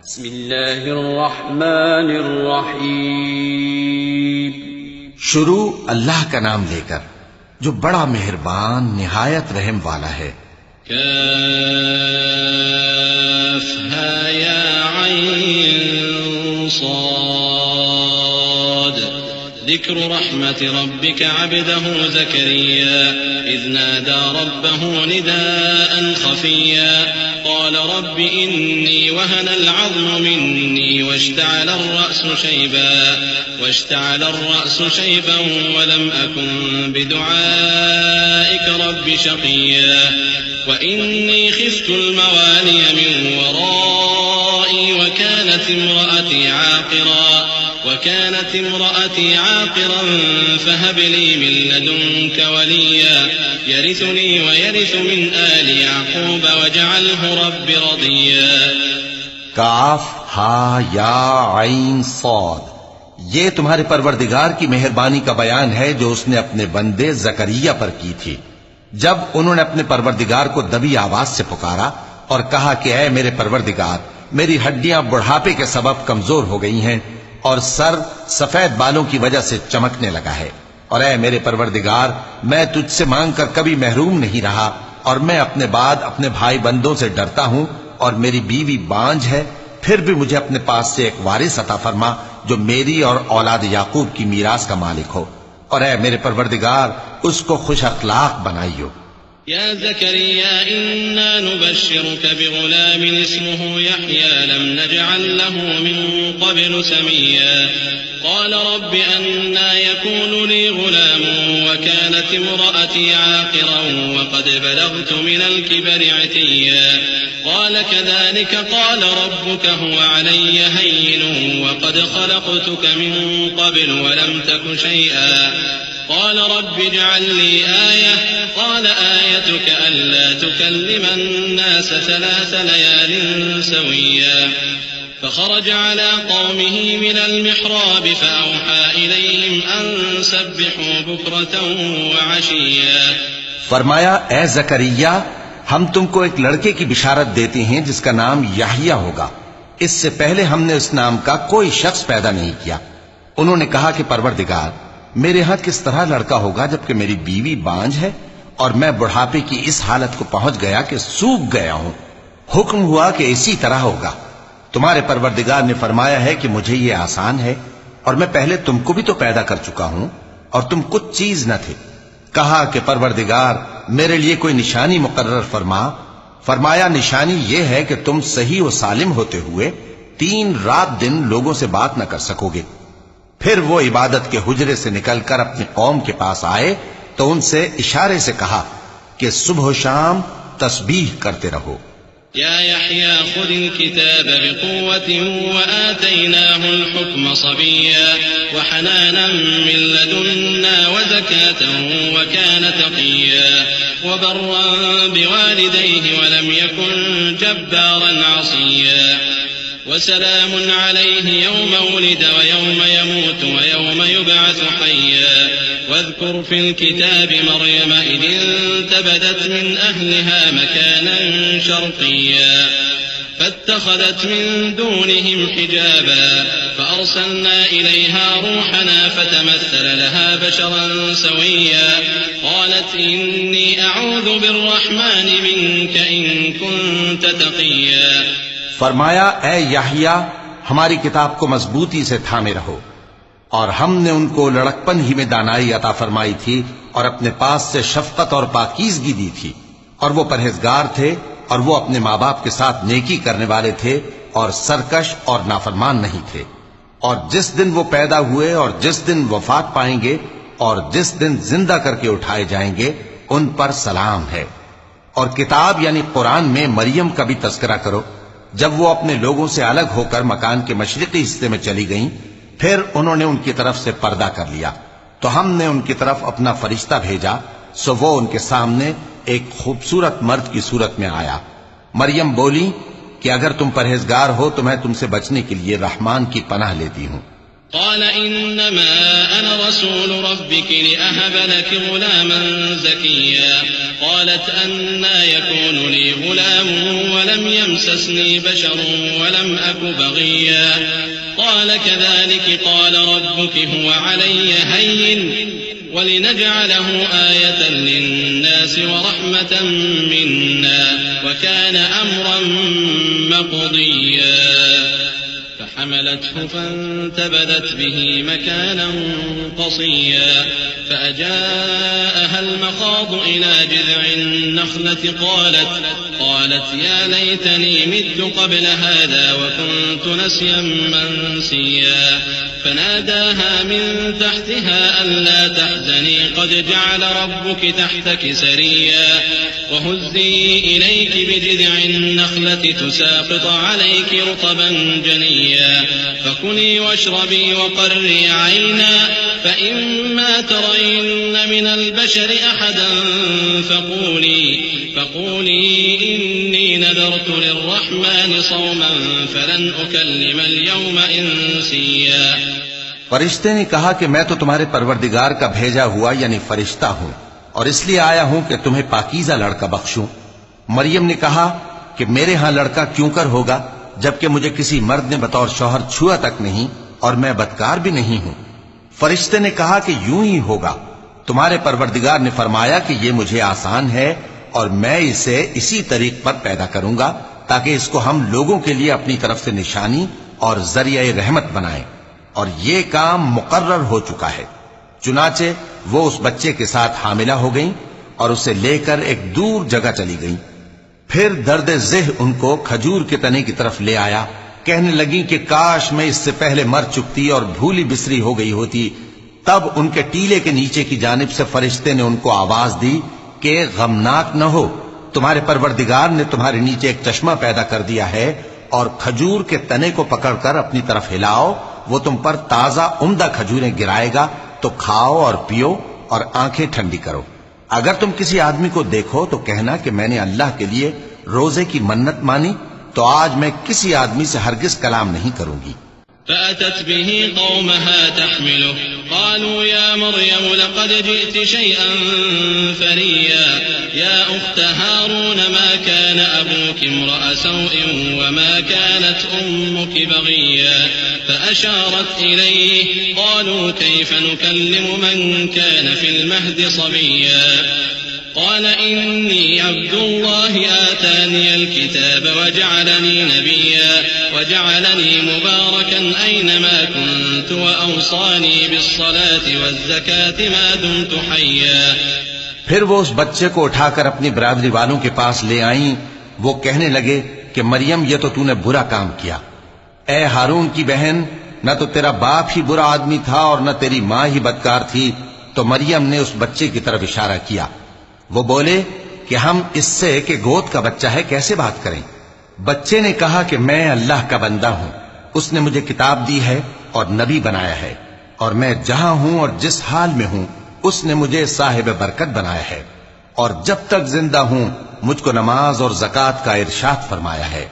بسم اللہ الرحمن الرحیم. شروع اللہ کا نام لے کر جو بڑا مہربان نہایت رحم والا ہے. کافہا یا عین صاد. ذکر رحمت ربک عبدہ زکریا اذ نادى ربه نداء خفيا قال رب إني وهن العظم مني واشتعل الرأس شيبا ولم أكن بدعائك رب شقيا وإني خفت الموالي من ورائي وكانت امرأتي عاقرا فهب لي من لدنك وليا يرثني ويرث من آل يعقوب واجعله رب رضيا. کاف ہا یا عین صاد. یہ تمہارے پروردگار کی مہربانی کا بیان ہے جو اس نے اپنے بندے زکریا پر کی تھی جب انہوں نے اپنے پروردگار کو دبی آواز سے پکارا اور کہا کہ اے میرے پروردگار، میری ہڈیاں بڑھاپے کے سبب کمزور ہو گئی ہیں اور سر سفید بالوں کی وجہ سے چمکنے لگا ہے، اور اے میرے پروردگار، میں تجھ سے مانگ کر کبھی محروم نہیں رہا، اور میں اپنے بعد اپنے بھائی بندوں سے ڈرتا ہوں، اور میری بیوی بانجھ ہے، پھر بھی مجھے اپنے پاس سے ایک وارث عطا فرما جو میری اور اولاد یعقوب کی میراث کا مالک ہو، اور اے میرے پروردگار اس کو خوش اخلاق بنائیو. يا زكريا إنا نبشرك بغلام اسمه يحيى لم نجعل له من قبل سميا قال رب أنى يكون لي غلام وكانت امرأتي عاقرا وقد بلغت من الكبر عتيا قال كذلك قال ربك هو علي هين وقد خلقتك من قبل ولم تك شيئا قال رب اجعل لي آية قال آيتك ألا تكلم الناس 3 ليال سويا فخرج على قومه من المحراب فأوحى إليهم أن سبحوا بكرة وعشيا. فرمایا اے زکریا، ہم تم کو ایک لڑکے کی بشارت دیتے ہیں جس کا نام یحییٰ ہوگا. اس سے پہلے ہم نے اس نام کا کوئی شخص پیدا نہیں کیا. انہوں نے کہا کہ پروردگار، میرے ہاں کس طرح لڑکا ہوگا جبکہ میری بیوی بانجھ ہے اور میں بڑھاپے کی اس حالت کو پہنچ گیا کہ سوکھ گیا ہوں. حکم ہوا کہ اسی طرح ہوگا. تمہارے پروردگار نے فرمایا ہے کہ مجھے یہ آسان ہے، اور میں پہلے تم کو بھی تو پیدا کر چکا ہوں اور تم کچھ چیز نہ تھے. کہا کہ پروردگار میرے لیے کوئی نشانی مقرر فرما. فرمایا نشانی یہ ہے کہ تم صحیح و سالم ہوتے ہوئے 3 رات دن لوگوں سے بات نہ کر سکو گے. پھر وہ عبادت کے حجرے سے نکل کر اپنی قوم کے پاس آئے تو ان سے اشارے سے کہا کہ صبح و شام تسبیح کرتے رہو. یا یحییٰ خذ الكتاب بقوة وآتیناہ الحکم صبیا وحنانا من لدنا وزکاة وکان تقیا وبرا بوالدیہ ولم یکن جبارا عصیا وسلام عليه يوم ولد ويوم يموت ويوم يبعث حيا واذكر في الكتاب مريم إذ انتبذت من أهلها مكانا شرقيا فاتخذت من دونهم حجابا فأرسلنا إليها روحنا فتمثل لها بشرا سويا قالت إني أعوذ بالرحمن منك إن كنت تقيا. فرمایا اے یحییٰ، ہماری کتاب کو مضبوطی سے تھامے رہو. اور ہم نے ان کو لڑکپن ہی میں دانائی عطا فرمائی تھی اور اپنے پاس سے شفقت اور پاکیزگی دی تھی، اور وہ پرہیزگار تھے اور وہ اپنے ماں باپ کے ساتھ نیکی کرنے والے تھے اور سرکش اور نافرمان نہیں تھے. اور جس دن وہ پیدا ہوئے اور جس دن وفات پائیں گے اور جس دن زندہ کر کے اٹھائے جائیں گے ان پر سلام ہے. اور کتاب یعنی قرآن میں مریم کا بھی تذکرہ کرو. جب وہ اپنے لوگوں سے الگ ہو کر مکان کے مشرقی حصے میں چلی گئیں، پھر انہوں نے ان کی طرف سے پردہ کر لیا تو ہم نے ان کی طرف اپنا فرشتہ بھیجا، سو وہ ان کے سامنے ایک خوبصورت مرد کی صورت میں آیا. مریم بولی کہ اگر تم پرہیزگار ہو تو میں تم سے بچنے کے لیے رحمان کی پناہ لیتی ہوں. قال انما انا رسول ربك لاهب لك غلاما زكيا قالت أنى يكون لي غلام ولم يمسسني بشر ولم أك بغيا قال كذلك قال ربك هو علي هين ولنجعله آية للناس ورحمة منا وكان أمرا مقضيا فحملته فانتبذت به مكانا قصيا فأجاءها المخاض إلى جذع النخلة قالت يا ليتني مت قبل هذا وكنت نسيا منسيا فناداها من تحتها ألا تحزني قد جعل ربك تحتك سريا وهزي إليك بجذع النخلة تساقط عليك رطبا جنيا فكلي واشربي وقري عينا فإما ترين من البشر أحدا فقولي إني نذرت للرحمن صوما فلن أكلم اليوم إنسيا. فرشتے نے کہا کہ میں تو تمہارے پروردگار کا بھیجا ہوا یعنی فرشتہ ہوں اور اس لیے آیا ہوں کہ تمہیں پاکیزہ لڑکا بخشوں. مریم نے کہا کہ میرے ہاں لڑکا کیوں کر ہوگا جبکہ مجھے کسی مرد نے بطور شوہر چھوا تک نہیں اور میں بدکار بھی نہیں ہوں. فرشتے نے کہا کہ یوں ہی ہوگا. تمہارے پروردگار نے فرمایا کہ یہ مجھے آسان ہے اور میں اسے اسی طریق پر پیدا کروں گا تاکہ اس کو ہم لوگوں کے لیے اپنی طرف سے نشانی اور ذریعہ رحمت بنائیں. اور یہ کام مقرر ہو چکا ہے. چنانچہ وہ اس بچے کے ساتھ حاملہ ہو گئیں اور اسے لے کر ایک دور جگہ چلی گئیں. پھر درد ذہ ان کو کھجور کے تنے کی طرف لے آیا. کہنے لگی کہ کاش میں اس سے پہلے مر چکتی اور بھولی بسری ہو گئی ہوتی. تب ان کے ٹیلے کے نیچے کی جانب سے فرشتے نے ان کو آواز دی کہ غمناک نہ ہو، تمہارے پروردگار نے تمہارے نیچے ایک چشمہ پیدا کر دیا ہے اور کھجور کے تنے کو پکڑ کر اپنی طرف ہلاؤ، وہ تم پر تازہ عمدہ کھجوریں گرائے گا، تو کھاؤ اور پیو اور آنکھیں ٹھنڈی کرو. اگر تم کسی آدمی کو دیکھو تو کہنا کہ میں نے اللہ کے لیے روزے کی منت مانی، تو آج میں کسی آدمی سے ہرگز کلام نہیں کروں گی. فأتت به قومها تحمله قالوا يا مريم لقد جئت شيئا فريا يا أخت هارون ما كان أبوك امرأ سوء وما كانت أمك بغيا فأشارت إليه قالوا كيف نكلم من كان في المهد صبيا قال إني عبد الله آتاني الكتاب وجعلني نبيا وجعلني مباركا أينما كنت وأوصاني بالصلاة والزكاة ما دمت حيا. پھر وہ اس بچے کو اٹھا کر اپنی برادری والوں کے پاس لے آئیں. وہ کہنے لگے کہ مریم یہ تو نے برا کام کیا. اے ہارون کی بہن، نہ تو تیرا باپ ہی برا آدمی تھا اور نہ تیری ماں ہی بدکار تھی. تو مریم نے اس بچے کی طرف اشارہ کیا. وہ بولے کہ ہم اس سے کہ گود کا بچہ ہے کیسے بات کریں. بچے نے کہا کہ میں اللہ کا بندہ ہوں، اس نے مجھے کتاب دی ہے اور نبی بنایا ہے، اور میں جہاں ہوں اور جس حال میں ہوں اس نے مجھے صاحب برکت بنایا ہے، اور جب تک زندہ ہوں مجھ کو نماز اور زکوٰۃ کا ارشاد فرمایا ہے.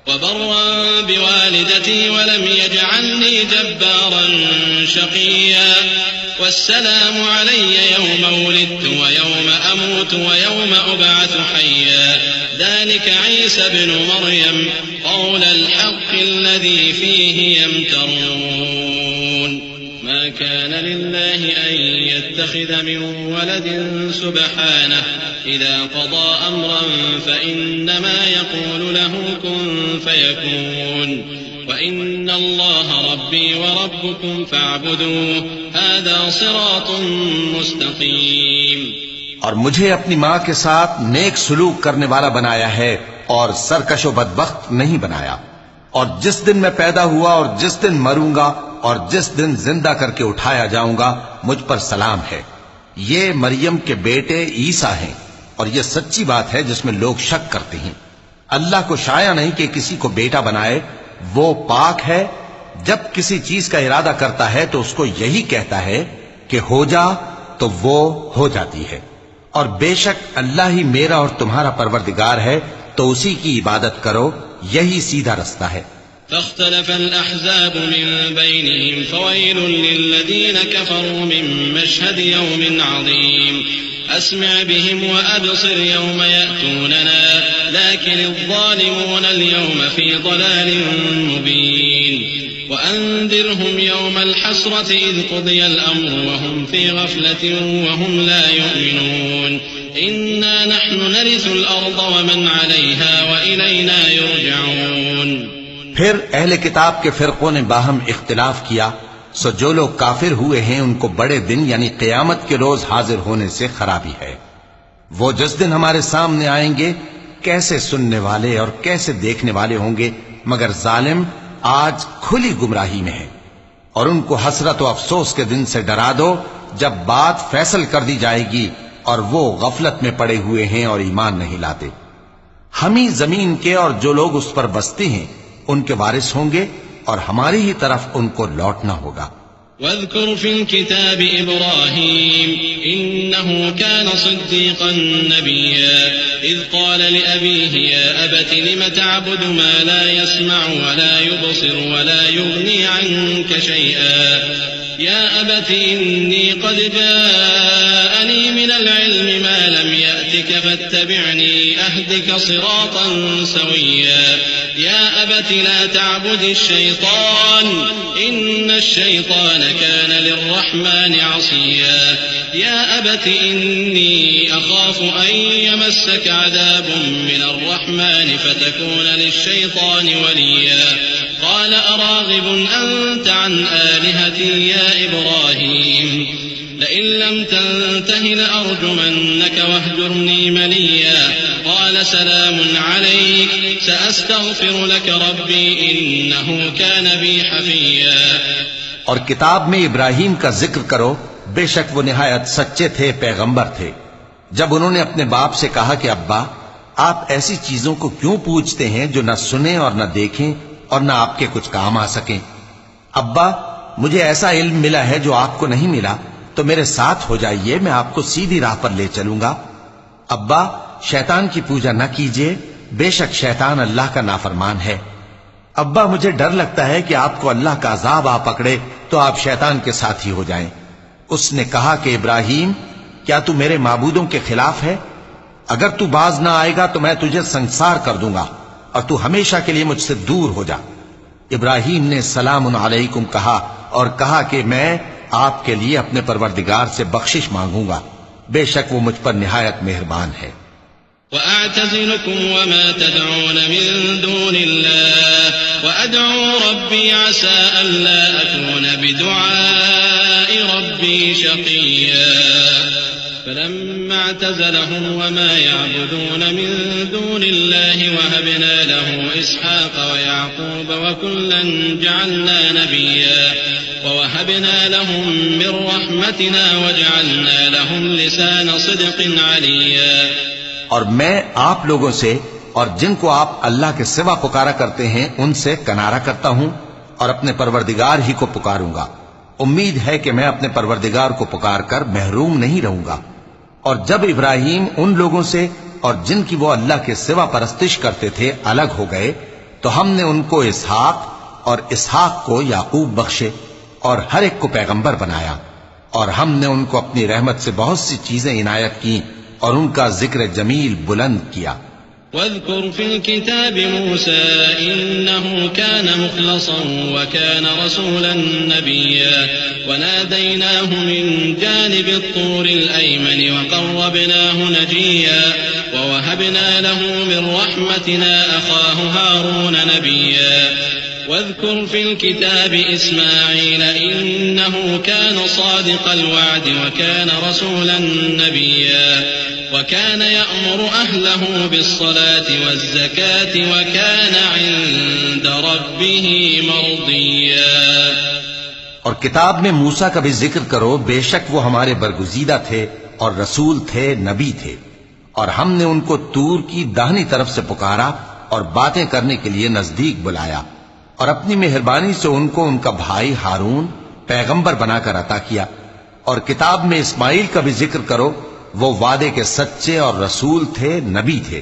وبرا بوالدتي ولم يجعلني جبارا شقيا والسلام علي يوم ولدت ويوم أموت ويوم أبعث حيا ذلك عيسى بن مريم قول الحق الذي فيه يمترون ما كان لله أن يتخذ من ولد سبحانه إذا قضى أمرا فإنما يقول له كن فيكون وإن الله ربي وربكم فاعبدوه هذا صراط مستقيم. اور مجھے اپنی ماں کے ساتھ نیک سلوک کرنے والا بنایا ہے اور سرکش و بدبخت نہیں بنایا. اور جس دن میں پیدا ہوا اور جس دن مروں گا اور جس دن زندہ کر کے اٹھایا جاؤں گا مجھ پر سلام ہے. یہ مریم کے بیٹے عیسیٰ ہیں اور یہ سچی بات ہے جس میں لوگ شک کرتے ہیں. اللہ کو شایع نہیں کہ کسی کو بیٹا بنائے، وہ پاک ہے. جب کسی چیز کا ارادہ کرتا ہے تو اس کو یہی کہتا ہے کہ ہو جا تو وہ ہو جاتی ہے. اور بے شک اللہ ہی میرا اور تمہارا پروردگار ہے، تو اسی کی عبادت کرو، یہی سیدھا رستہ ہے. فاختلف الأحزاب من بينهم فويل للذين كفروا من مشهد يوم عظيم أسمع بهم وأبصر يوم يأتوننا لكن الظالمون اليوم في ضلال مبين وأنذرهم يوم الحسرة إذ قضي الأمر وهم في غفلة وهم لا يؤمنون إنا نحن نرث الأرض ومن عليها وإلينا يرجعون. پھر اہل کتاب کے فرقوں نے باہم اختلاف کیا، سو جو لوگ کافر ہوئے ہیں ان کو بڑے دن یعنی قیامت کے روز حاضر ہونے سے خرابی ہے. وہ جس دن ہمارے سامنے آئیں گے کیسے سننے والے اور کیسے دیکھنے والے ہوں گے، مگر ظالم آج کھلی گمراہی میں ہے. اور ان کو حسرت و افسوس کے دن سے ڈرا دو جب بات فیصل کر دی جائے گی اور وہ غفلت میں پڑے ہوئے ہیں اور ایمان نہیں لاتے. ہم ہی زمین کے اور جو لوگ اس پر بستے ہیں ان کے وارث ہوں گے اور ہماری ہی طرف ان کو لوٹنا ہوگا. واذكر في الكتاب إبراهيم إنه كان صديقا نبيا إذ قال لأبيه يا أبت لم تعبد ما لا يسمع ولا يبصر ولا يغني عنك شيئا يا أبت إني قد جاءني من العلم ما لم يأتك فاتبعني أهدك صراطا سويا يا أبت لا تعبد الشيطان إن الشيطان كان للرحمن عصيا يا أبت إني أخاف أن يمسك عذاب من الرحمن فتكون للشيطان وليا قال أراغب أنت عن آلهتي يا إبراهيم لئن لم تنته لأرجمنك واهجرني مليا قال سلام عليك سأستغفر لك ربي إنه كان بي حفيا. اور کتاب میں ابراہیم کا ذکر کرو، بے شک وہ نہایت سچے تھے، پیغمبر تھے. جب انہوں نے اپنے باپ سے کہا کہ ابا آپ ایسی چیزوں کو کیوں پوچھتے ہیں جو نہ سنیں اور نہ دیکھیں اور نہ آپ کے کچھ کام آ سکیں. ابا مجھے ایسا علم ملا ہے جو آپ کو نہیں ملا، تو میرے ساتھ ہو جائیے، میں آپ کو سیدھی راہ پر لے چلوں گا. ابا شیطان کی پوجا نہ کیجیے، بے شک شیطان اللہ کا نافرمان ہے. ابا مجھے ڈر لگتا ہے کہ آپ کو اللہ کا عذاب آ پکڑے تو آپ شیطان کے ساتھی ہو جائیں. اس نے کہا کہ ابراہیم کیا تو میرے معبودوں کے خلاف ہے؟ اگر تو باز نہ آئے گا تو میں تجھے سنسار کر دوں گا اور تو ہمیشہ کے لیے مجھ سے دور ہو جا. ابراہیم نے سلام علیکم کہا اور کہا کہ میں آپ کے لیے اپنے پروردگار سے بخشش مانگوں گا، بے شک وہ مجھ پر نہایت مہربان ہے. وأعتزلكم وما تدعون من دون الله وأدعو ربي عسى ألا أكون بدعاء ربي شقيا. فلما اعتزلهم وما يعبدون من دون الله وهبنا له إسحاق ويعقوب وكلا جعلنا نبيا ووهبنا لهم من رحمتنا وجعلنا لهم لسان صدق عليا. اور میں آپ لوگوں سے اور جن کو آپ اللہ کے سوا پکارا کرتے ہیں ان سے کنارہ کرتا ہوں اور اپنے پروردگار ہی کو پکاروں گا. امید ہے کہ میں اپنے پروردگار کو پکار کر محروم نہیں رہوں گا. اور جب ابراہیم ان لوگوں سے اور جن کی وہ اللہ کے سوا پرستش کرتے تھے الگ ہو گئے تو ہم نے ان کو اسحاق اور اسحاق کو یعقوب بخشے اور ہر ایک کو پیغمبر بنایا. اور ہم نے ان کو اپنی رحمت سے بہت سی چیزیں عنایت کی اور ان کا ذکر جمیل بلند کیا. واذكر في الكتاب موسى إنه كان مخلصا وكان رسولا نبيا وناديناه من جانب الطور الأيمن وقربناه نجيا ووهبنا له من رحمتنا أخاه هارون نبيا. واذكر في الكتاب إسماعيل إنه كان صادق الوعد وكان رسولا نبيا وكان يأمر أهله بالصلاة والزكاة وكان عند ربه مرضيا. اور کتاب میں موسیٰ کا بھی ذکر کرو، بے شک وہ ہمارے برگزیدہ تھے اور رسول تھے، نبی تھے. اور ہم نے ان کو طور کی داہنی طرف سے پکارا اور باتیں کرنے کے لیے نزدیک بلایا اور اپنی مہربانی سے ان کو ان کا بھائی ہارون پیغمبر بنا کر عطا کیا. اور کتاب میں اسماعیل کا بھی ذکر کرو، وہ وعدے کے سچے اور رسول تھے، نبی تھے.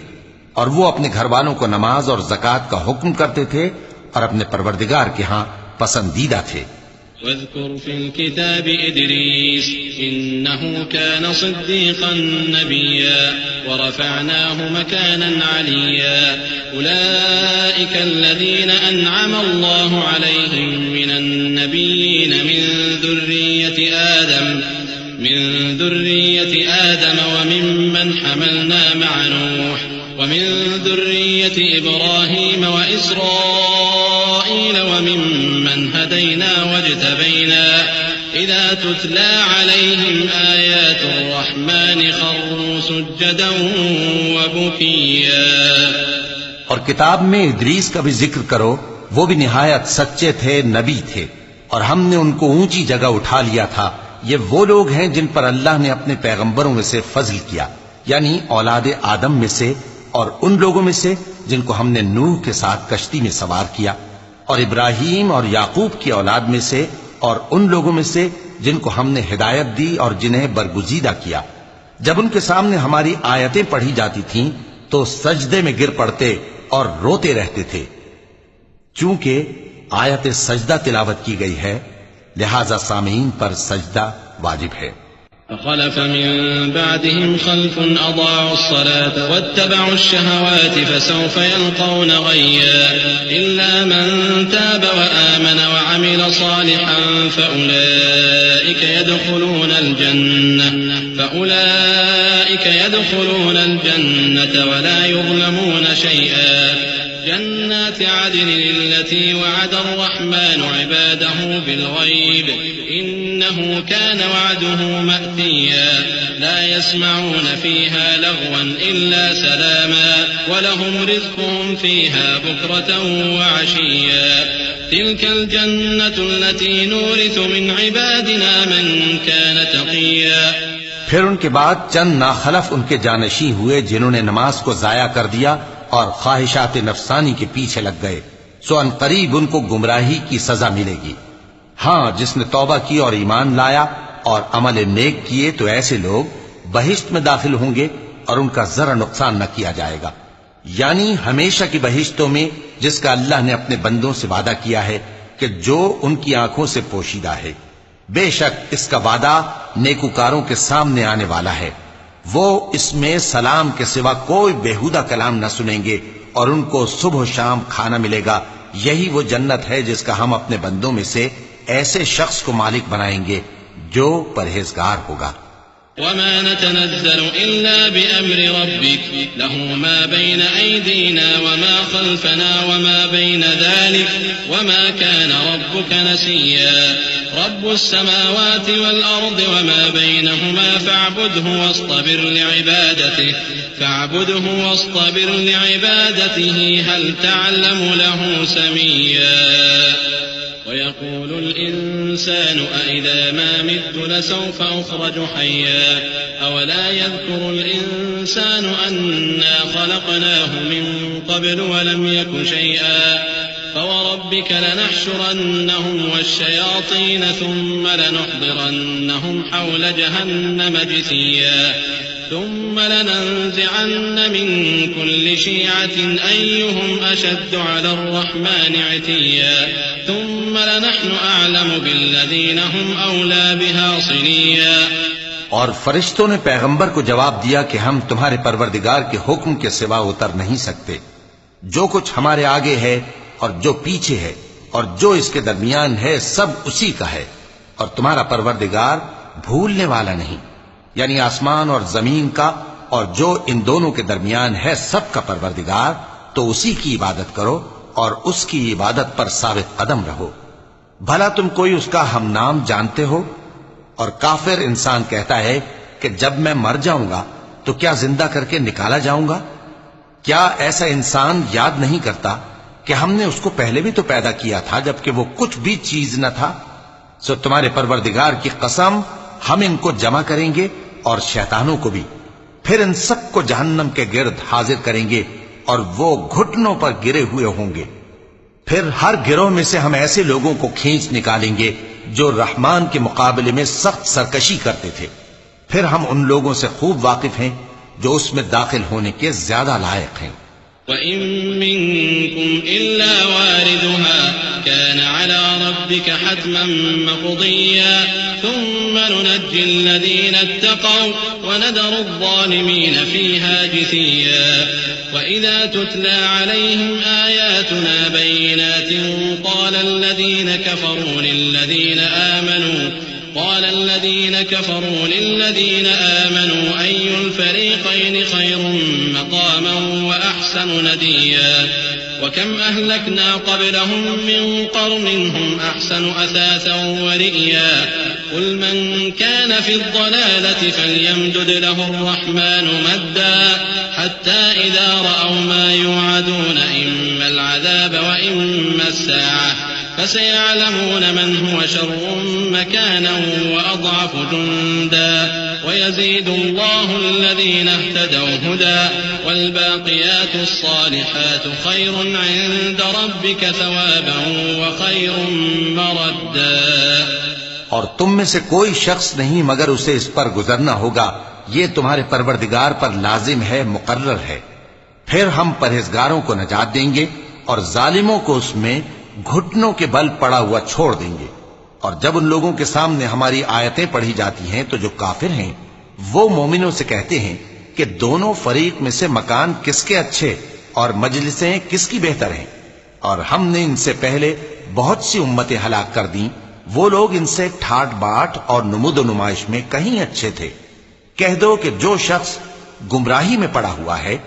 اور وہ اپنے گھر والوں کو نماز اور زکوٰۃ کا حکم کرتے تھے اور اپنے پروردگار کے ہاں پسندیدہ تھے. واذكر في الكتاب إدريس إنه كان صديقا نبيا ورفعناه مكانا عليا أولئك الذين أنعم الله عليهم من النبيين من ذرية آدم وممن حملنا مع نوح ومن ذرية إبراهيم وإسرائيل وممن هدينا واجتبينا إذا تتلى عليهم آيات الرحمن خروا سجدا وبكيا. اور کتاب میں ادریس کا بھی ذکر کرو، وہ بھی نہایت سچے تھے، نبی تھے، اور ہم نے ان کو اونچی جگہ اٹھا لیا تھا. یہ وہ لوگ ہیں جن پر اللہ نے اپنے پیغمبروں میں سے فضل کیا، یعنی اولاد آدم میں سے، اور ان لوگوں میں سے جن کو ہم نے نوح کے ساتھ کشتی میں سوار کیا، اور ابراہیم اور یعقوب کی اولاد میں سے، اور ان لوگوں میں سے جن کو ہم نے ہدایت دی اور جنہیں برگزیدہ کیا. جب ان کے سامنے ہماری آیتیں پڑھی جاتی تھیں تو سجدے میں گر پڑتے اور روتے رہتے تھے. چونکہ آیت سجدہ تلاوت کی گئی ہے، لہذا سامعین پر سجدہ واجب ہے. فخلف من بعدهم خلف أضاعوا الصلاة واتبعوا الشهوات فسوف يلقون غيا إلا من تاب وآمن وعمل صالحا فأولئك يدخلون الجنة ولا يظلمون شيئا. جنات عدن التي وعد الرحمن عباده بالغيب إنه كان وعده مأتيا. لا يسمعون فيها لغوا إلا سلاما ولهم رزقهم فيها بكرة وعشيا. تلك الجنة التي نورث من عبادنا من كان تقيا. پھر ان کے بعد چند ناخلف ان کے جانشین ہوئے جنہوں نے نماز کو ضائع کر دیا اور خواہشات نفسانی کے پیچھے لگ گئے، سو ان قریب ان کو گمراہی کی سزا ملے گی. ہاں، جس نے توبہ کی اور ایمان لایا اور عمل نیک کیے تو ایسے لوگ بہشت میں داخل ہوں گے اور ان کا ذرا نقصان نہ کیا جائے گا، یعنی ہمیشہ کی بہشتوں میں جس کا اللہ نے اپنے بندوں سے وعدہ کیا ہے کہ جو ان کی آنکھوں سے پوشیدہ ہے. بے شک اس کا وعدہ نیکوکاروں کے سامنے آنے والا ہے. وہ اس میں سلام کے سوا کوئی بیہودہ کلام نہ سنیں گے اور ان کو صبح و شام کھانا ملے گا. یہی وہ جنت ہے جس کا ہم اپنے بندوں میں سے ایسے شخص کو مالک بنائیں گے جو پرہیزگار ہوگا. وما نتنزل إلا بأمر ربك له ما بين أيدينا وما خلفنا وما بين ذلك وما كان ربك نسيا. رب السماوات والأرض وما بينهما فاعبده واصطبر لعبادته هل تعلم له سميا. ويقول الإنسان أإذا ما مت لسوف أخرج حيا. أولا يذكر الإنسان أنا خلقناه من قبل ولم يك شيئا. فوربك لنحشرنهم والشياطين ثم لنحضرنهم حول جهنم جثيا. ثم لننزعن من كل شيعة أيهم أشد على الرحمن عتيا. ثم لنحن أعلم بالذين هم أولى بها صليا. اور فرشتوں نے پیغمبر کو جواب دیا کہ ہم تمہارے پروردگار کے حکم کے سوا اتر نہیں سکتے. جو کچھ ہمارے آگے ہے اور جو پیچھے ہے اور جو اس کے درمیان ہے سب اسی کا ہے، اور تمہارا پروردگار بھولنے والا نہیں، یعنی آسمان اور زمین کا اور جو ان دونوں کے درمیان ہے سب کا پروردگار. تو اسی کی عبادت کرو اور اس کی عبادت پر ثابت قدم رہو. بھلا تم کوئی اس کا ہم نام جانتے ہو؟ اور کافر انسان کہتا ہے کہ جب میں مر جاؤں گا تو کیا زندہ کر کے نکالا جاؤں گا؟ کیا ایسا انسان یاد نہیں کرتا کہ ہم نے اس کو پہلے بھی تو پیدا کیا تھا جبکہ وہ کچھ بھی چیز نہ تھا؟ سو تمہارے پروردگار کی قسم ہم ان کو جمع کریں گے اور شیطانوں کو بھی، پھر ان سب کو جہنم کے گرد حاضر کریں گے اور وہ گھٹنوں پر گرے ہوئے ہوں گے. پھر ہر گروہ میں سے ہم ایسے لوگوں کو کھینچ نکالیں گے جو رحمان کے مقابلے میں سخت سرکشی کرتے تھے. پھر ہم ان لوگوں سے خوب واقف ہیں جو اس میں داخل ہونے کے زیادہ لائق ہیں. وَإِن مِّنكُمْ إِلَّا وَارِدُهَا كَانَ عَلَى رَبِّكَ ربك حتما مقضيا ثم ننجي الذين اتقوا ونذر الظالمين فيها جثيا وإذا تتلى عليهم آياتنا بينات قال الذين كفروا للذين آمنوا أي الفريقين خير مقاما وأحسن نديا وكم أهلكنا قبلهم من قرن هم أحسن أثاثا ورئيا قل من كان في الضلالة فليمدد له الرحمن مدا حتى إذا رأوا ما يوعدون إما العذاب وإما الساعة فسيعلمون من هو شر مكانا وأضعف جندا ويزيد الله الذين اهتدوا هدى والباقيات الصالحات خير عند ربك ثوابا وخير مردا. اور تم میں سے کوئی شخص نہیں مگر اسے اس پر گزرنا ہوگا، یہ تمہارے پروردگار پر لازم ہے، مقرر ہے. پھر ہم پرہیزگاروں کو نجات دیں گے اور ظالموں کو اس میں گھٹنوں کے بل پڑا ہوا چھوڑ دیں گے. اور جب ان لوگوں کے سامنے ہماری آیتیں پڑھی جاتی ہیں تو جو کافر ہیں وہ مومنوں سے کہتے ہیں کہ دونوں فریق میں سے مکان کس کے اچھے اور مجلسیں کس کی بہتر ہیں، اور ہم نے ان سے پہلے بہت سی امتیں ہلاک کر دیں، وہ لوگ ان سے ٹھاٹ باٹ اور نمود و نمائش میں کہیں اچھے تھے. کہہ دو کہ جو شخص گمراہی میں پڑا ہوا ہے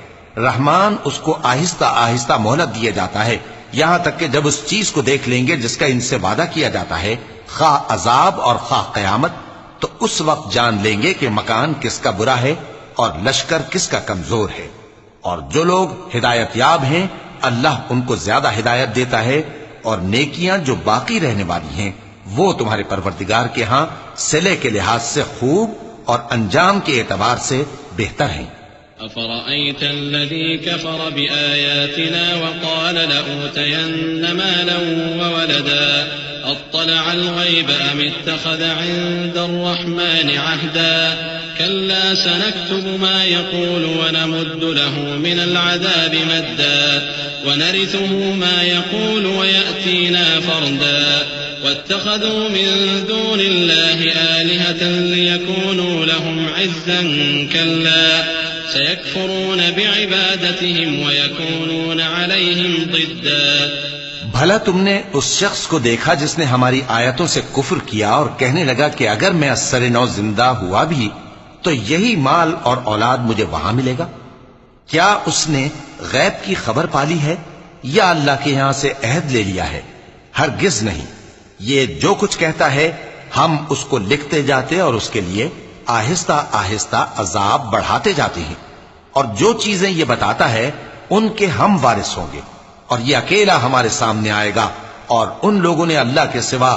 رحمان اس کو آہستہ آہستہ مہلت دیا جاتا ہے، یہاں تک کہ جب اس چیز کو دیکھ لیں گے جس کا ان سے وعدہ کیا جاتا ہے، خواہ عذاب اور خواہ قیامت، تو اس وقت جان لیں گے کہ مکان کس کا برا ہے اور لشکر کس کا کمزور ہے. اور جو لوگ ہدایت یاب ہیں اللہ ان کو زیادہ ہدایت دیتا ہے، اور نیکیاں جو باقی رہنے والی ہیں وہ تمہارے پروردگار کے ہاں صلے کے لحاظ سے خوب اور انجام کے اعتبار سے بہتر ہیں. أفرأيت الذي كفر بآياتنا وقال لأوتين مالا وولدا أطلع الغيب أم اتخذ عند الرحمن عهدا كلا سنكتب ما يقول ونمد له من العذاب مدا ونرثه ما يقول ويأتينا فردا واتخذوا من دون الله آلهة ليكونوا لهم عزا كلا سيكفرون بعبادتهم ويكونون عليهم ضدا. بھلا تم نے اس شخص کو دیکھا جس نے ہماری آیتوں سے کفر کیا اور کہنے لگا کہ اگر میں اثر نو زندہ ہوا بھی تو یہی مال اور اولاد مجھے وہاں ملے گا؟ کیا اس نے غیب کی خبر پالی ہے یا اللہ کے یہاں سے عہد لے لیا ہے؟ ہرگز نہیں. یہ جو کچھ کہتا ہے ہم اس کو لکھتے جاتے اور اس کے لیے آہستہ آہستہ عذاب بڑھاتے جاتے ہیں. اور جو چیزیں یہ بتاتا ہے ان کے ہم وارث ہوں گے، اور یہ اکیلا ہمارے سامنے آئے گا. اور ان لوگوں نے اللہ کے سوا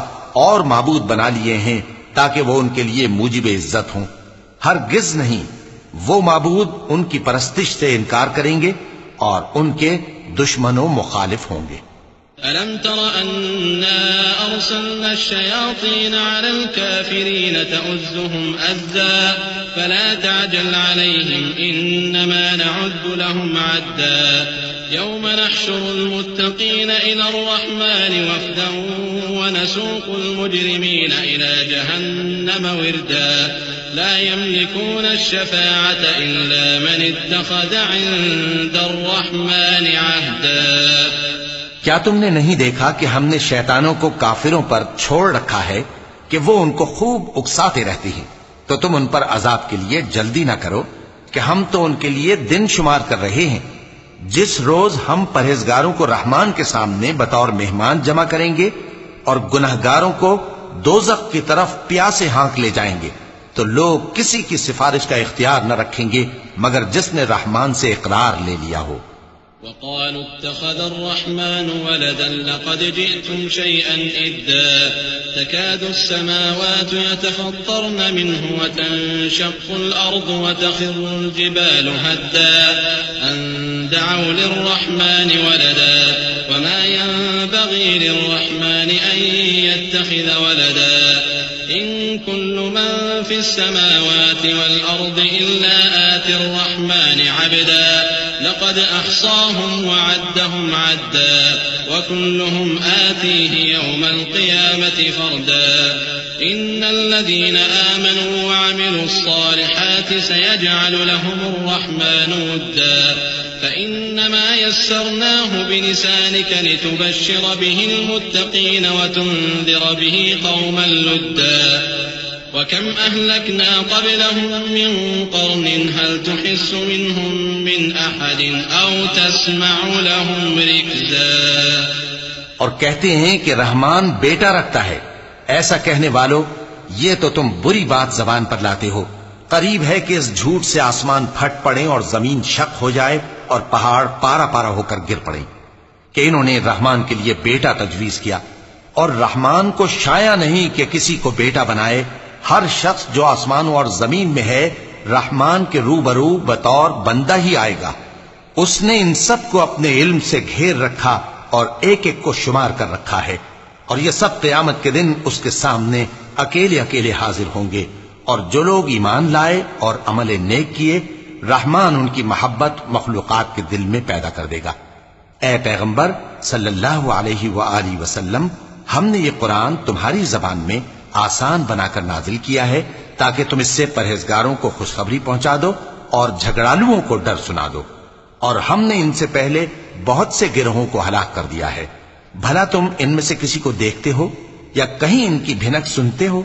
اور معبود بنا لیے ہیں تاکہ وہ ان کے لیے موجب عزت ہوں. ہرگز نہیں، وہ معبود ان کی پرستش سے انکار کریں گے اور ان کے دشمن و مخالف ہوں گے. ألم تر أنا أرسلنا الشياطين على الكافرين تؤزهم أزا فلا تعجل عليهم إنما نعد لهم عدا يوم نحشر المتقين إلى الرحمن وفدا ونسوق المجرمين إلى جهنم وردا لا يملكون الشفاعة إلا من اتخذ عند الرحمن عهدا. کیا تم نے نہیں دیکھا کہ ہم نے شیطانوں کو کافروں پر چھوڑ رکھا ہے کہ وہ ان کو خوب اکساتے رہتی ہیں؟ تو تم ان پر عذاب کے لیے جلدی نہ کرو کہ ہم تو ان کے لیے دن شمار کر رہے ہیں جس روز ہم پرہیزگاروں کو رحمان کے سامنے بطور مہمان جمع کریں گے اور گنہگاروں کو دوزخ کی طرف پیاسے ہانک لے جائیں گے. تو لوگ کسی کی سفارش کا اختیار نہ رکھیں گے مگر جس نے رحمان سے اقرار لے لیا ہو. وقالوا اتخذ الرحمن ولدا لقد جئتم شيئا إدا تكاد السماوات يتفطرن منه وتنشق الأرض وتخر الجبال هدا أن دعوا للرحمن ولدا وما ينبغي للرحمن أن يتخذ ولدا إن كل من في السماوات والأرض إلا آتي الرحمن عبدا لقد أحصاهم وعدهم عدا وكلهم آتيه يوم القيامة فردا إن الذين آمنوا وعملوا الصالحات سيجعل لهم الرحمن ودا فإنما يسرناه بلسانك لتبشر به المتقين وتنذر به قوما لدا وكم أهلكنا قبلهم من قرن هل تحس منهم من أحد أو تسمع لهم ركزا. اور کہتے ہیں کہ رحمان بیٹا رکھتا ہے. ایسا کہنے والو یہ تو تم بری بات زبان پر لاتے ہو. قریب ہے کہ اس جھوٹ سے آسمان پھٹ پڑے اور زمین شق ہو جائے اور پہاڑ پارا پارا ہو کر گر پڑے کہ انہوں نے رحمان کے لیے بیٹا تجویز کیا. اور رحمان کو شایع نہیں کہ کسی کو بیٹا بنائے. ہر شخص جو آسمانوں اور زمین میں ہے رحمان کے روبرو بطور بندہ ہی آئے گا. اس نے ان سب کو اپنے علم سے گھیر رکھا اور ایک ایک کو شمار کر رکھا ہے. اور یہ سب قیامت کے دن اس کے سامنے اکیلے اکیلے حاضر ہوں گے. اور جو لوگ ایمان لائے اور عمل نیک کیے رحمان ان کی محبت مخلوقات کے دل میں پیدا کر دے گا. اے پیغمبر صلی اللہ علیہ وآلہ وسلم، ہم نے یہ قرآن تمہاری زبان میں آسان بنا کر نازل کیا ہے تاکہ تم اس سے پرہیزگاروں کو خوشخبری پہنچا دو اور جھگڑالوؤں کو ڈر سنا دو. اور ہم نے ان سے پہلے بہت سے گروہوں کو ہلاک کر دیا ہے. بھلا تم ان میں سے کسی کو دیکھتے ہو یا کہیں ان کی بھنک سنتے ہو؟